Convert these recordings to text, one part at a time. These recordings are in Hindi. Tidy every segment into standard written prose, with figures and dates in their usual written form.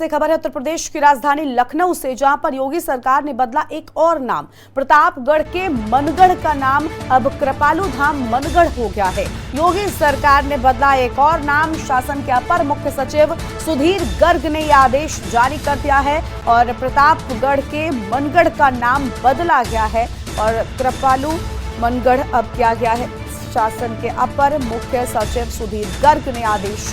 से खबर है उत्तर प्रदेश की राजधानी लखनऊ से, जहां पर योगी सरकार ने बदला एक और नाम। प्रतापगढ़ के मनगढ़ का नाम अब कृपालू धाम मनगढ़ हो गया है। योगी सरकार ने बदला एक और नाम। शासन के अपर मुख्य सचिव सुधीर गर्ग ने यह आदेश जारी कर दिया है और प्रतापगढ़ के मनगढ़ का नाम बदला गया है और कृपालू मनगढ़ अब किया गया है। शासन के अपर मुख्य सचिव सुधीर गर्ग ने आदेश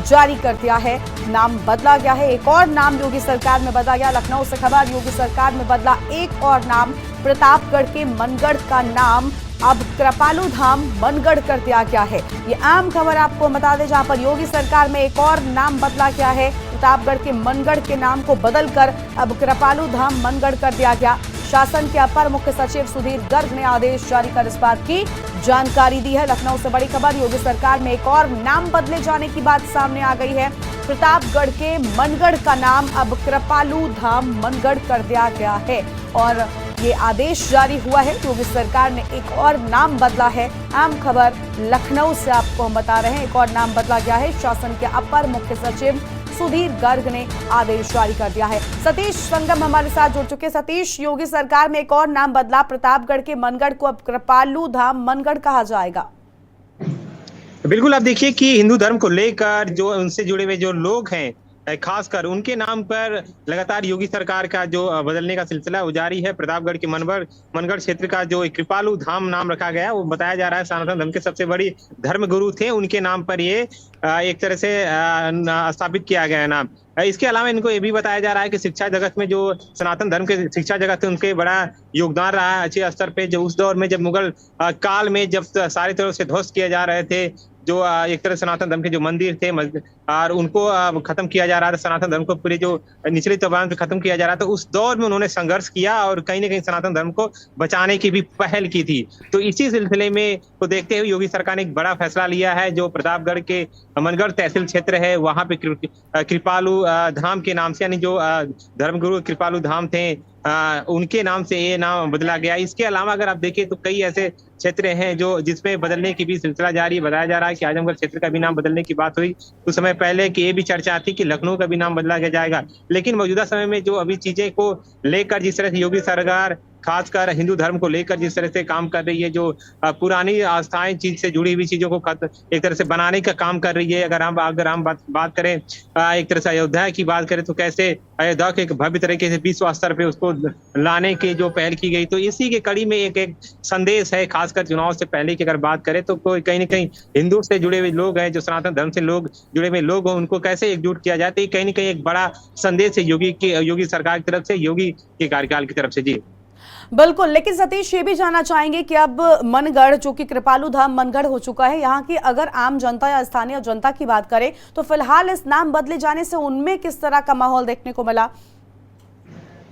जारी कर दिया है, नाम बदला गया है। एक और नाम योगी सरकार में बदला गया। लखनऊ से खबर, योगी सरकार में बदला एक और नाम। प्रतापगढ़ के मनगढ़ का नाम अब कृपालू धाम मनगढ़ कर दिया गया है। ये आम खबर आपको बता दें, जहां पर योगी सरकार में एक और नाम बदला गया है। प्रतापगढ़ के मनगढ़ के नाम को बदलकर अब कृपालू धाम मनगढ़ कर दिया गया। शासन के अपर मुख्य सचिव सुधीर गर्ग ने आदेश जारी कर इस बात की जानकारी दी है। लखनऊ से बड़ी खबर, योगी सरकार में एक और नाम बदले जाने की बात सामने आ गई है। प्रतापगढ़ के मनगढ़ का नाम अब कृपालू धाम मनगढ़ कर दिया गया है और ये आदेश जारी हुआ है। योगी सरकार ने एक और नाम बदला है। आम खबर लखनऊ से आपको हम बता रहे हैं, एक और नाम बदला गया है। शासन के अपर मुख्य सचिव सुधीर गर्ग ने आदेश जारी कर दिया है। सतीश संगम हमारे साथ जुड़ चुके। सतीश, योगी सरकार में एक और नाम बदला, प्रतापगढ़ के मनगढ़ को अब कृपालू धाम मनगढ़ कहा जाएगा। बिल्कुल, आप देखिए कि हिंदू धर्म को लेकर जो उनसे जुड़े हुए जो लोग हैं, खासकर उनके नाम पर लगातार योगी सरकार का जो बदलने का सिलसिला वो जारी है। प्रतापगढ़ के मनगढ़ क्षेत्र का जो कृपालू धाम नाम रखा गया, वो बताया जा रहा है सनातन धर्म के सबसे बड़ी धर्म गुरु थे, उनके नाम पर ये एक तरह से स्थापित किया गया है नाम। इसके अलावा इनको ये भी बताया जा रहा है कि शिक्षा जगत में जो सनातन धर्म के शिक्षा जगत है, उनके बड़ा योगदान रहा है अच्छे स्तर पे। जो उस दौर में जब मुगल काल में जब सारी तरह से ध्वस्त किए जा रहे थे, जो एक तरह सनातन धर्म के जो मंदिर थे और उनको खत्म किया जा रहा था, सनातन धर्म को पूरे जो निचले तबकात पे खत्म किया जा रहा था, उस दौर में उन्होंने संघर्ष किया और कहीं ना कहीं सनातन धर्म को बचाने की भी पहल की थी। तो इसी सिलसिले में को देखते हुए योगी सरकार ने एक बड़ा फैसला लिया है। जो प्रतापगढ़ के मनगढ़ तहसील क्षेत्र है, वहां पे कृपालू धाम के नाम से, यानी जो धर्मगुरु कृपालू धाम थे उनके नाम से ये नाम बदला गया। इसके अलावा अगर आप देखें तो कई ऐसे क्षेत्र हैं जो जिसमें बदलने की भी सिलसिला जारी। बताया जा रहा है कि आजमगढ़ क्षेत्र का भी नाम बदलने की बात हुई कुछ समय पहले, कि ये भी चर्चा थी कि लखनऊ का भी नाम बदला जाएगा। लेकिन मौजूदा समय में जो अभी चीजें को लेकर जिस तरह से योगी सरकार खासकर हिंदू धर्म को लेकर जिस तरह से काम कर रही है, जो पुरानी आस्थाएं चीज से जुड़ी हुई चीजों को एक तरह से बनाने का काम कर रही है। अगर हम बात करें एक तरह से अयोध्या की बात करें, तो कैसे अयोध्या के एक भव्य तरीके से विश्व स्तर पे उसको लाने की जो पहल की गई, तो इसी के कड़ी में एक संदेश है। खासकर चुनाव से पहले की अगर बात करें तो कोई कहीं ना कहीं हिंदू से जुड़े हुए लोग हैं, जो सनातन धर्म से जुड़े हुए लोग हैं, उनको कैसे एकजुट किया जाए, तो कहीं ना कहीं एक बड़ा संदेश है योगी सरकार की तरफ से, योगी के कार्यकाल की तरफ से। जी बिल्कुल, लेकिन सतीश ये भी जानना चाहेंगे कि अब मनगढ़ जो कि कृपालू धाम मनगढ़ हो चुका है, यहाँ की अगर आम जनता या स्थानीय जनता की बात करें तो फिलहाल इस नाम बदले जाने से उनमें किस तरह का माहौल देखने को मिला?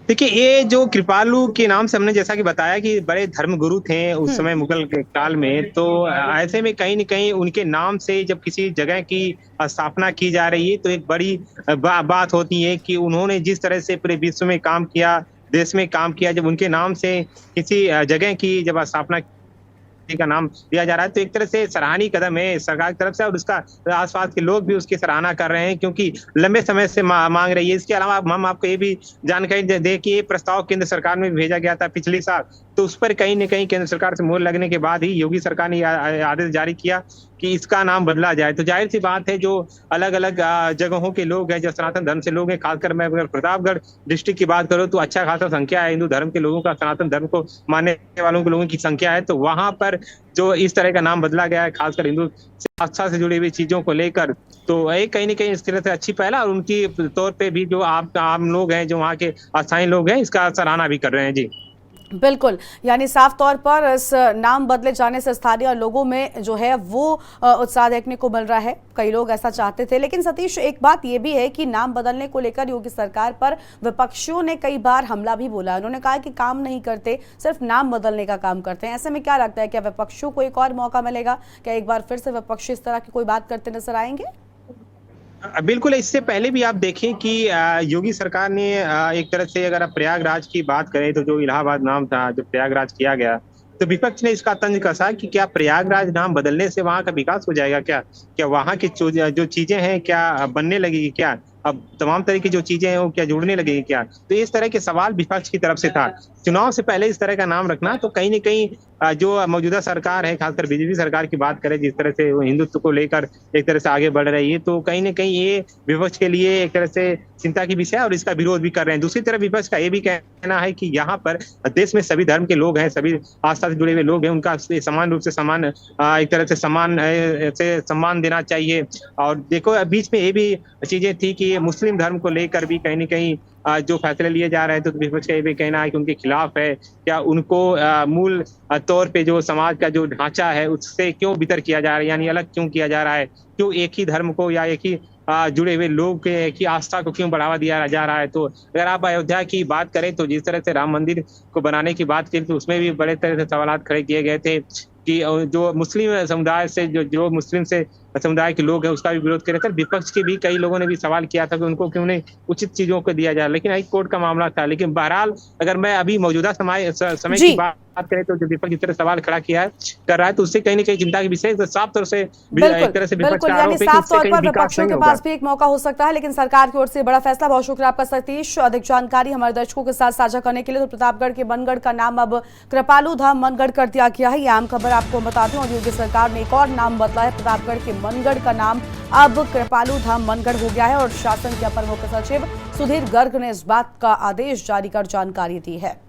देखिए, ये जो कृपालू के नाम से हमने जैसा कि बताया कि बड़े धर्मगुरु थे उस समय मुगल के काल में, तो ऐसे में कहीं न कहीं उनके नाम से जब किसी जगह की स्थापना की जा रही है तो एक बड़ी बात होती है कि उन्होंने जिस तरह से पूरे विश्व में काम किया, देश में काम किया, जब उनके नाम से किसी जगह की जब स्थापना का नाम दिया जा रहा है तो एक तरह से सराहनीय कदम है सरकार की तरफ से, और उसका आसपास के लोग भी उसकी सराहना कर रहे हैं क्योंकि लंबे समय से मांग रही है। इसके अलावा हम आपको ये भी जानकारी दे कि ये प्रस्ताव केंद्र सरकार में भेजा गया था पिछले साल, तो उस पर कहीं न कहीं केंद्र सरकार से मोहर लगने के बाद ही योगी सरकार ने आदेश जारी किया कि इसका नाम बदला जाए। तो जाहिर सी बात है, जो अलग अलग जगहों के लोग हैं, जो सनातन धर्म से लोग हैं, खासकर मैं अगर प्रतापगढ़ डिस्ट्रिक्ट की बात करूं तो अच्छा खासा संख्या है हिंदू धर्म के लोगों का, सनातन धर्म को मानने वालों के लोगों की संख्या है। तो वहां पर जो इस तरह का नाम बदला गया है, खासकर हिंदू आस्था से जुड़ी हुई चीजों को लेकर, तो एक कहीं न कहीं इस तरह से अच्छी पहल, और उनकी तौर पे भी जो आम लोग हैं, जो वहाँ के अस्थायी लोग हैं, इसका सराहना भी कर रहे हैं। जी बिल्कुल, यानी साफ तौर पर इस नाम बदले जाने से स्थानीय लोगों में जो है वो उत्साह देखने को मिल रहा है। कई लोग ऐसा चाहते थे। लेकिन सतीश, एक बात ये भी है कि नाम बदलने को लेकर योगी सरकार पर विपक्षियों ने कई बार हमला भी बोला। उन्होंने कहा कि काम नहीं करते, सिर्फ नाम बदलने का काम करते हैं। ऐसे में क्या लगता है, क्या विपक्षियों को एक और मौका मिलेगा? क्या एक बार फिर से विपक्षी इस तरह की कोई बात करते नजर आएंगे? बिल्कुल, इससे पहले भी आप देखें कि योगी सरकार ने एक तरह से अगर आप प्रयागराज की बात करें तो जो इलाहाबाद नाम था, जो प्रयागराज किया गया, तो विपक्ष ने इसका तंज कसा कि क्या प्रयागराज नाम बदलने से वहां का विकास हो जाएगा? क्या वहां की जो चीजें हैं क्या बनने लगेगी क्या? अब तमाम तरह की जो चीजें हैं वो क्या जुड़ने लगेगी क्या? तो इस तरह के सवाल विपक्ष की तरफ से था। चुनाव से पहले इस तरह का नाम रखना तो कहीं न कहीं जो मौजूदा सरकार है, खासकर बीजेपी सरकार की बात करें, जिस तरह से वो हिंदुत्व को लेकर एक तरह से आगे बढ़ रही है, तो कहीं न कहीं ये विपक्ष के लिए एक तरह से चिंता की विषय है और इसका विरोध भी कर रहे हैं। दूसरी तरफ विपक्ष का ये भी कहना है कि यहाँ पर देश में सभी धर्म के लोग हैं, सभी आस्था से जुड़े हुए लोग हैं, उनका समान रूप से एक तरह से सम्मान देना चाहिए। और देखो बीच में ये भी चीजें थी कि मुस्लिम धर्म को लेकर भी कहीं न कहीं जो फैसले लिए जा रहे हैं, तो विपक्ष का ये भी कहना है कि उनके खिलाफ है। क्या उनको मूल तौर पे जो समाज का जो ढांचा है, उससे क्यों बितर किया जा रहा है, यानी अलग क्यों किया जा रहा है? क्यों एक ही धर्म को या एक ही जुड़े हुए लोग के की आस्था को क्यों बढ़ावा दिया जा रहा है? तो अगर आप अयोध्या की बात करें, तो जिस तरह से राम मंदिर को बनाने की बात की, तो उसमें भी बड़े तरह से सवालात खड़े किए गए थे कि जो मुस्लिम समुदाय से जो मुस्लिम से समुदाय के लोग हैं, उसका भी विरोध कर रहे थे। विपक्ष के भी कई लोगों ने भी सवाल किया था कि उनको क्यों नहीं उचित चीजों को दिया जाए, लेकिन हाई कोर्ट का मामला था। लेकिन बहरहाल अगर मैं अभी मौजूदा समय जी। की बात करें, तो जो विपक्ष इस तरह सवाल खड़ा कर रहा है, तो उससे कहीं न कहीं चिंता की विषय है। साफ तौर से एक तरह से विपक्ष बिल्कुल, का यानी आरोप है कि साफ उससे तौर कहीं पर विकास विपक्षों नहीं के होगा। पास भी एक मौका हो सकता है, लेकिन सरकार की ओर से बड़ा फैसला। बहुत शुक्रिया आपका सतीश, अधिक जानकारी हमारे दर्शकों के साथ साझा करने के लिए। तो प्रतापगढ़ के मनगढ़ का नाम अब कृपालू धाम मनगढ़ कर दिया गया है, ये आम खबर आपको बता दूं। और योगी सरकार ने एक और नाम बदला है, प्रतापगढ़ के मनगढ़ का नाम अब कृपालू धाम मनगढ़ हो गया है। और शासन के अपर मुख्य सचिव सुधीर गर्ग ने इस बात का आदेश जारी कर जानकारी दी है।